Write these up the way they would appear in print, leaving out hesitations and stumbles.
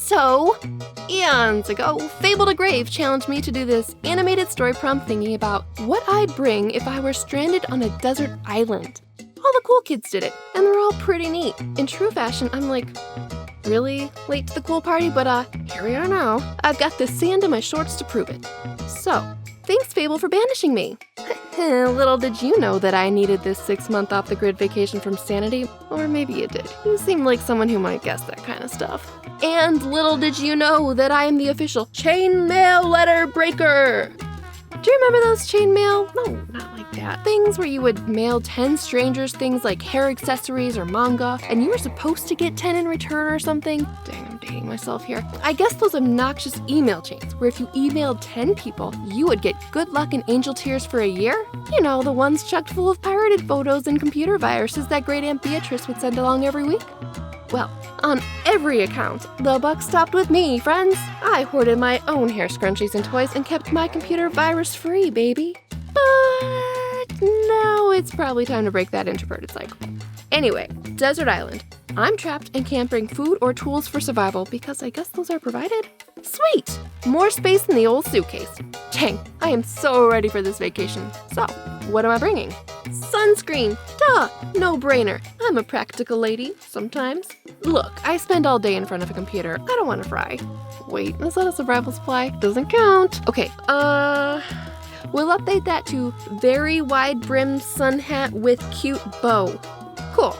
So, eons ago, Fable the Grave challenged me to do this animated story prompt thingy about what I'd bring if I were stranded on a desert island. All the cool kids did it, and they're all pretty neat. In true fashion, I'm like, really late to the cool party, but here we are now. I've got this sand in my shorts to prove it. So, thanks Fable for banishing me. Little did you know that I needed this 6-month off-the-grid vacation from sanity, or maybe you did. You seem like someone who might guess that kind of stuff. And little did you know that I am the official chainmail letter breaker. Do you remember those chainmail? No, not like that. Things where you would mail 10 strangers things like hair accessories or manga, and you were supposed to get 10 in return or something? Dang, I'm dating myself here. I guess those obnoxious email chains, where if you emailed 10 people, you would get good luck and angel tears for a year? You know, the ones chucked full of pirated photos and computer viruses that Great Aunt Beatrice would send along every week? Well, on every account, the buck stopped with me, friends. I hoarded my own hair scrunchies and toys and kept my computer virus-free, baby. But now it's probably time to break that introverted cycle. Anyway, desert island. I'm trapped and can't bring food or tools for survival because I guess those are provided? Sweet! More space in the old suitcase. Dang, I am so ready for this vacation. So, what am I bringing? Sunscreen! Duh! No brainer. I'm a practical lady, sometimes. Look, I spend all day in front of a computer. I don't want to fry. Wait, is that a survival supply? Doesn't count. Okay, we'll update that to very wide-brimmed sun hat with cute bow. Cool.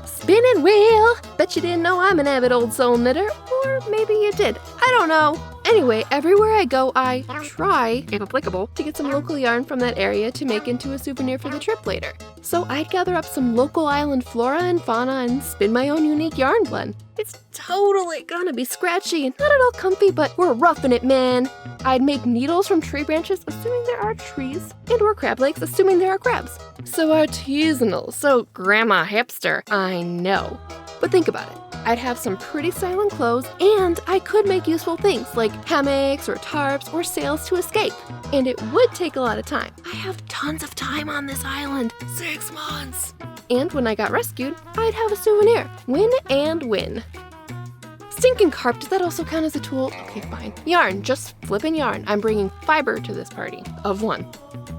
Spinning wheel! Bet you didn't know I'm an avid old soul knitter. Or maybe you did. I don't know. Anyway, everywhere I go, I try, if applicable, to get some local yarn from that area to make into a souvenir for the trip later. So I'd gather up some local island flora and fauna and spin my own unique yarn blend. It's totally gonna be scratchy and not at all comfy, but we're roughing it, man. I'd make needles from tree branches, assuming there are trees, and/or crab legs, assuming there are crabs. So artisanal, so grandma hipster, I know. But think about it. I'd have some pretty styling clothes, and I could make useful things like hammocks or tarps or sails to escape. And it would take a lot of time. I have tons of time on this island. 6 months. And when I got rescued, I'd have a souvenir. Win and win. Stinking carp, does that also count as a tool? Okay, fine. Yarn, just flipping yarn. I'm bringing fiber to this party. Of one.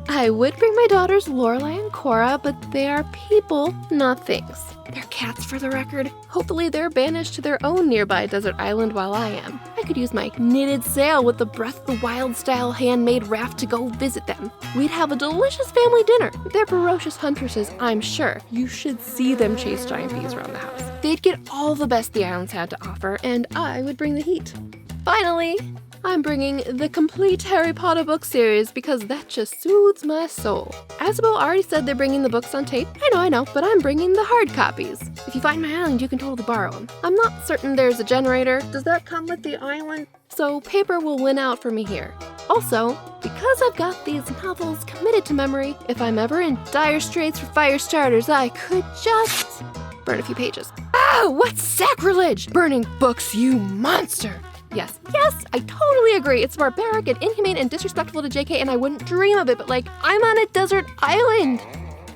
I would bring my daughters Lorelai and Cora, but they are people, not things. They're cats for the record. Hopefully they're banished to their own nearby desert island while I am. I could use my knitted sail with the Breath of the Wild style handmade raft to go visit them. We'd have a delicious family dinner. They're ferocious huntresses, I'm sure. You should see them chase giant bees around the house. They'd get all the best the islands had to offer, and I would bring the heat. Finally, I'm bringing the complete Harry Potter book series because that just soothes my soul. Asbo already said they're bringing the books on tape. I know, but I'm bringing the hard copies. If you find my island, you can totally borrow them. I'm not certain there's a generator. Does that come with the island? So paper will win out for me here. Also, because I've got these novels committed to memory, if I'm ever in dire straits for fire starters, I could just burn a few pages. Ah, what sacrilege! Burning books, you monster! Yes, I totally agree. It's barbaric and inhumane and disrespectful to JK, and I wouldn't dream of it, but like, I'm on a desert island.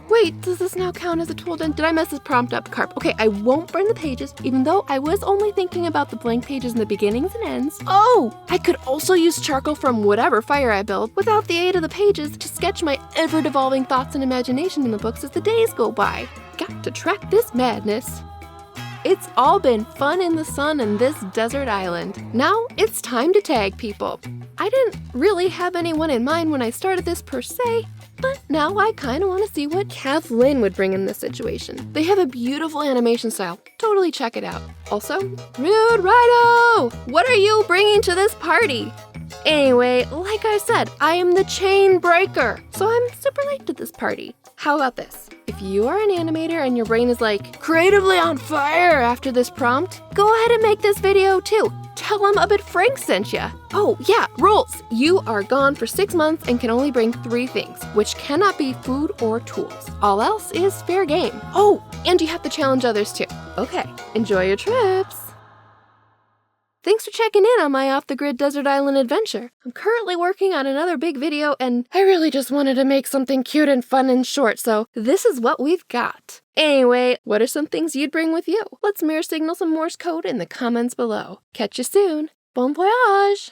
Wait, does this now count as a tool then? Did I mess this prompt up, Carp? Okay, I won't burn the pages, even though I was only thinking about the blank pages in the beginnings and ends. Oh, I could also use charcoal from whatever fire I build without the aid of the pages to sketch my ever-devolving thoughts and imagination in the books as the days go by. Got to track this madness. It's all been fun in the sun and this desert island. Now it's time to tag people. I didn't really have anyone in mind when I started this per se, but now I kind of want to see what Kathleen would bring in this situation. They have a beautiful animation style. Totally check it out. Also, Rude Rhino! What are you bringing to this party? Anyway, like I said, I am the chain breaker, so I'm super late to this party. How about this? If you are an animator and your brain is like creatively on fire after this prompt, go ahead and make this video too. Tell them abitfrank sent ya. Oh yeah, rules. You are gone for 6 months and can only bring 3 things, which cannot be food or tools. All else is fair game. Oh, and you have to challenge others too. Okay, enjoy your trips. Thanks for checking in on my off-the-grid desert island adventure. I'm currently working on another big video, and I really just wanted to make something cute and fun and short, so this is what we've got. Anyway, what are some things you'd bring with you? Let's mirror signal some Morse code in the comments below. Catch you soon. Bon voyage!